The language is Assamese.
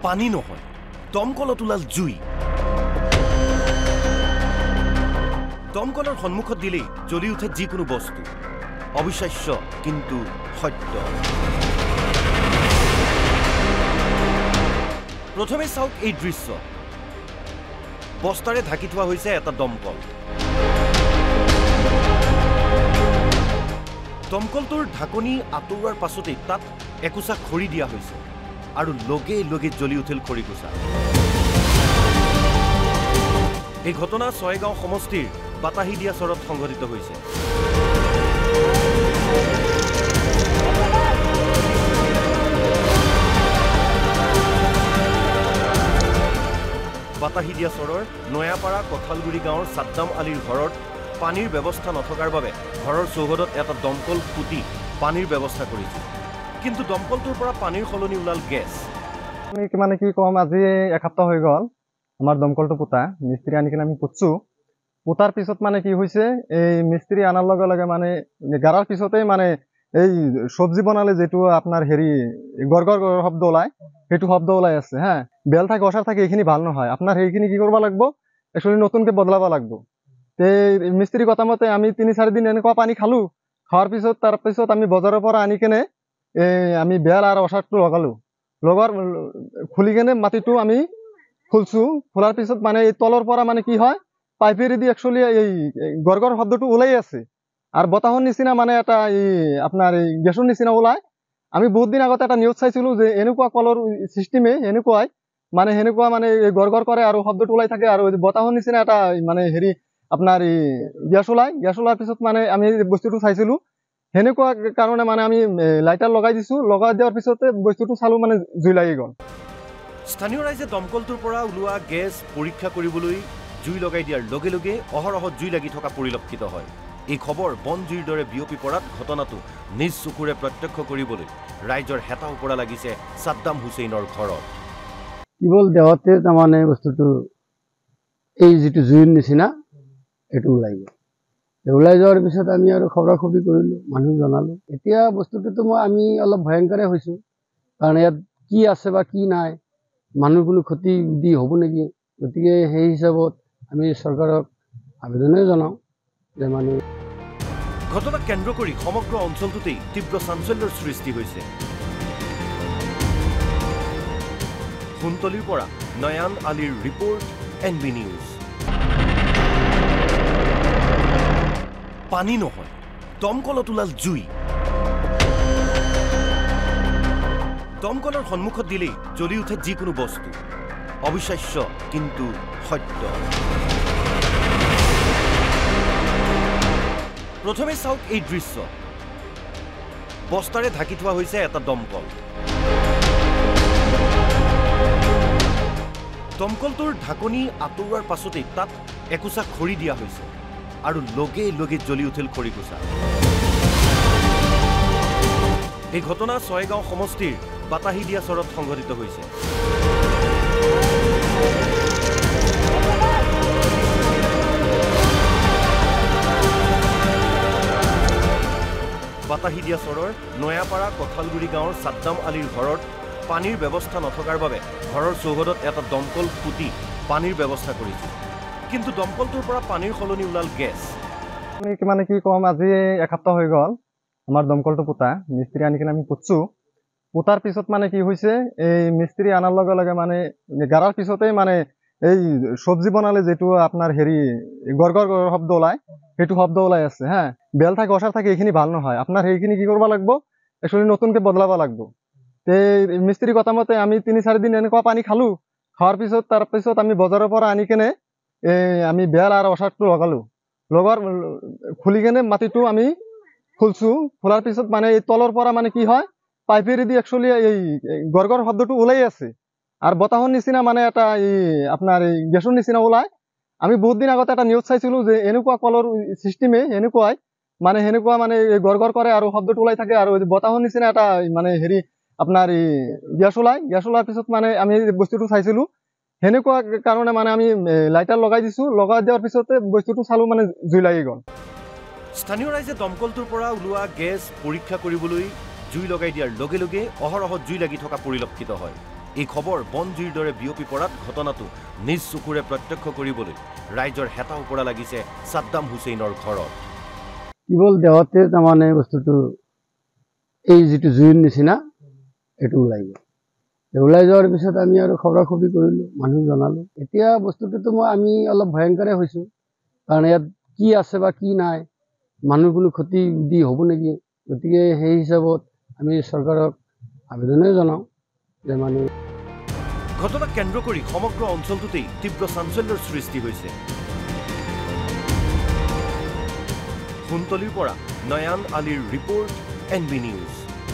পানী নহয়, দমকলত ওলাল জুই। দমকলৰ সন্মুখত দিলেই জ্বলি উঠে যিকোনো বস্তু। অবিশ্বাস্য কিন্তু সত্য। প্ৰথমে চাওক এই দৃশ্য। বস্তাৰে ঢাকি থোৱা হৈছে এটা দমকল। দমকলটোৰ ঢাকনি আঁতৰোৱাৰ পাছতেই তাত একোচা খৰি দিয়া হৈছে আৰু লগে লগে জ্বলি উঠিল খৰিকোচা। এই ঘটনা ছয়গাঁও সমষ্টিৰ বাতাহিদিয়া চৰত সংঘটিত হৈছে। বাতাহিদিয়া চৰৰ নয়াপাৰা কঁঠালগুৰি গাঁৱৰ সাদ্দাম আলীৰ ঘৰত পানীৰ ব্যৱস্থা নথকাৰ বাবে ঘৰৰ চৌহদত এটা দমকল পুতি পানীৰ ব্যৱস্থা কৰিছিল। কিন্তু দমকলটোৰ পৰা পানীৰ সলনি ওলাল গেছ। মানে কি কম, আজি এসপ্তাহ হৈ গ'ল আমাৰ দমকলটো পোতা। মিস্ত্ৰী আনি কিনে আমি পুতছো। পোতাৰ পিছত মানে কি হৈছে, এই মিস্ত্ৰী আনাৰ লগে লগে মানে গাৰাৰ পিছতেই মানে এই চব্জি বনালে যেটো আপনার গড়গড় শব্দ ওলায়, সেইটো শব্দ ওলাই আছে। হ্যাঁ, বেল থাকে অসার থাকে, এইখিনি ভাল নহয়। আপনার সেইখিনি কি করবা লাগবো, একচুয়ালি নতুনকে বদলাবা লাগবো। তে মিস্ত্রি কথা মতে আমি ৩-৪ দিন এনেকুৱা পানী খালো। খাওয়াৰ পিছত তাৰ পিছত আমি বজাৰৰ পৰা আনি কেনে আমি বেল আৰ অসাৰটো লগালো। লগাৰ খুলি কেনে মাটিটো আমি খুলছো। খোলাৰ পিছত মানে এই তলৰ পৰা মানে কি হয়, পাইপেৰে দি একচুয়ালি এই গড়গড় শব্দটো ওলাই আছে। আর বতাহর নিচিনা মানে এটা আপনার গ্যাসের নিচিনা ওলায়। আমি বহুত দিন আগতে একটা নিউজ চাইছিলো যে এনেকুৱা কলৰ সিস্টেমে এনেকুৱাই মানে সেনেকুৱা মানে গড়গড় করে আর শব্দটো ওলাই থাকে আর বতাহর নিচিনা এটা মানে আপনার গ্যাস ওলার পিছত মানে আমি বস্তুটো চাইছিলো। সেনেকুৱা কাৰণে মানে আমি লাইটাৰ লগাই দিছো। লগাই দেওয়াৰ পিছতে বস্তুটো চালো মানে জুই লাগি গ'ল। স্থানীয় ৰাইজে দমকলটোৰ পৰা ওলোৱা গেছ পৰীক্ষা কৰিবলৈ জুই লগাই দিয়াৰ লগে লগে অহৰহ জুই লাগি থকা পৰিলক্ষিত হয়। এই খবৰ বন জুইৰ দৰে বিয়পি পৰাত ঘটনাটো নিজ চকুৰে প্ৰত্যক্ষ কৰিবলৈ ৰাইজৰ হেতাও পৰা লাগিছে সাদ্দাম হুছেইনৰ ঘৰত। কেৱল দেহতে তাৰমানে বস্তুটো এই যিটো জুইৰ নিচিনা এইটো ওলাই গ'ল। ওলাই যোৱাৰ পিছত আমি আৰু খবৰা খবৰি কৰিলোঁ, মানুহ জনালোঁ। এতিয়া বস্তুটোতো আমি অলপ ভয়ংকৰে হৈছোঁ, কাৰণ ইয়াত কি আছে বা কি নাই, মানুহ কোনো ক্ষতি দি হ'ব নেকি। গতিকে সেই হিচাপত আমি চৰকাৰক আবেদনে জনাওঁ যে মানুহ। ঘটনাক কেন্দ্ৰ কৰি সমগ্ৰ অঞ্চলটোতেই তীব্ৰ চাঞ্চল্যৰ সৃষ্টি হৈছে। কুন্তলীৰ পৰা নয়ান আলীৰ ৰিপৰ্ট, NB নিউজ। পানী নহয়, দমকলত ওলাল জুই। দমকলৰ সন্মুখত দিলেই জ্বলি উঠে যিকোনো বস্তু। অবিশ্বাস্য কিন্তু সত্য। প্ৰথমে চাওক এই দৃশ্য। বস্তাৰে ঢাকি থোৱা হৈছে এটা দমকল। দমকলটোৰ ঢাকনি আঁতৰোৱাৰ পাছতেই তাত একোচা খৰি দিয়া হৈছে আৰু লগে লগে জ্বলি উঠিল খৰিকোচা। এই ঘটনা ছয়গাঁও সমষ্টিৰ বাতাহিদিয়া চৰত সংঘটিত হৈছে। বাতাহিদিয়া চৰৰ নয়াপাৰা কঁঠালগুৰি গাঁৱৰ সাদ্দাম আলীৰ ঘৰত পানীৰ ব্যৱস্থা নথকাৰ বাবে ঘৰৰ চৌহদত এটা দমকল পুতি পানীৰ ব্যৱস্থা কৰিছিল। কিন্তু দমকলটোৰ পৰা পানীৰ সলনি ওলাল গেছ। মানে কি কম, আজি এসপ্তাহ হৈ গ'ল আমাৰ দমকলটো পোতা। মিস্ত্ৰী আনি কিনে আমি পুতছো। পোতাৰ পিছত মানে কি হৈছে, এই মিস্ত্ৰী আনাৰ লগে লগে মানে গাৰাৰ পিছতেই মানে এই চব্জি বনালে যেটো আপনার গড়গড় শব্দ ওলায়, সেইটো শব্দ ওলাই আছে। হ্যাঁ, বেল থাকে অসার থাকে, এইখিনি ভাল নহয়। আপনার সেইখিনি কি করবা লাগবো, একচুয়ালি নতুনকে বদলাবা লাগবো। তে মিস্ত্রি কথা মতে আমি ৩-৪ দিন এনেকুৱা পানী খালো। খাওয়াৰ পিছত তাৰ পিছত আমি বজাৰৰ পৰা আনি কেনে আমি বেল আৰ অসাৰটো লগালো। লগাৰ খুলি কেনে মাটিটো আমি খুলছো। খোলাৰ পিছত মানে এই তলৰ পৰা মানে কি হয়, পাইপেৰে দি একচুয়ালি এই গড়গড় শব্দটো ওলাই আছে আর বতাহর নিচিনা মানে এটা আপনার গ্যাসের নিচিনা ওলায়। আমি বহুত দিন আগতে একটা নিউজ চাইছিলো যে এনেকুৱা কলৰ সিস্টেমে এনেকুৱাই মানে সেনেকুৱা মানে গড়গড় করে আর শব্দটো ওলাই থাকে আর বতাহর নিচিনা এটা মানে আপনার গ্যাস ওলার পিছত মানে আমি বস্তুটো চাইছিলো। সেনেকুৱা কাৰণে মানে আমি লাইটাৰ লগাই দিছো। লগাই দেওয়াৰ পিছতে বস্তুটো চালো মানে জুই লাগি গ'ল। স্থানীয় ৰাইজে দমকলটোৰ পৰা ওলোৱা গেছ পৰীক্ষা কৰিবলৈ জুই লগাই দিয়াৰ লগে লগে অহৰহ জুই লাগি থকা পৰিলক্ষিত হয়। এই খবৰ বন জুইৰ দৰে বিয়পি পৰাত ঘটনাটো নিজ চকুৰে প্ৰত্যক্ষ কৰিবলৈ ৰাইজৰ হেতা ওপৰা লাগিছে সাদ্দাম হুছেইনৰ ঘৰত। কেৱল দেহতে তাৰমানে বস্তুটো এই যিটো জুইৰ নিচিনা এইটো ওলাই গ'ল। ওলাই যোৱাৰ পিছত আমি আৰু খবৰা খবৰি কৰিলোঁ, মানুহ জনালোঁ। এতিয়া বস্তুটোতো আমি অলপ ভয়ংকৰে হৈছোঁ, কাৰণ ইয়াত কি আছে বা কি নাই, মানুহ কোনো ক্ষতি দি হ'ব নেকি। গতিকে সেই হিচাপত আমি চৰকাৰক আবেদনে জনাওঁ যে মানে ঘটনাক কেন্দ্ৰ কৰি সমগ্ৰ অঞ্চলটোতেই তীব্ৰ চাঞ্চল্যৰ সৃষ্টি হৈছে। সোণতলীৰ পৰা নয়ান আলীৰ ৰিপৰ্ট, NB নিউজ।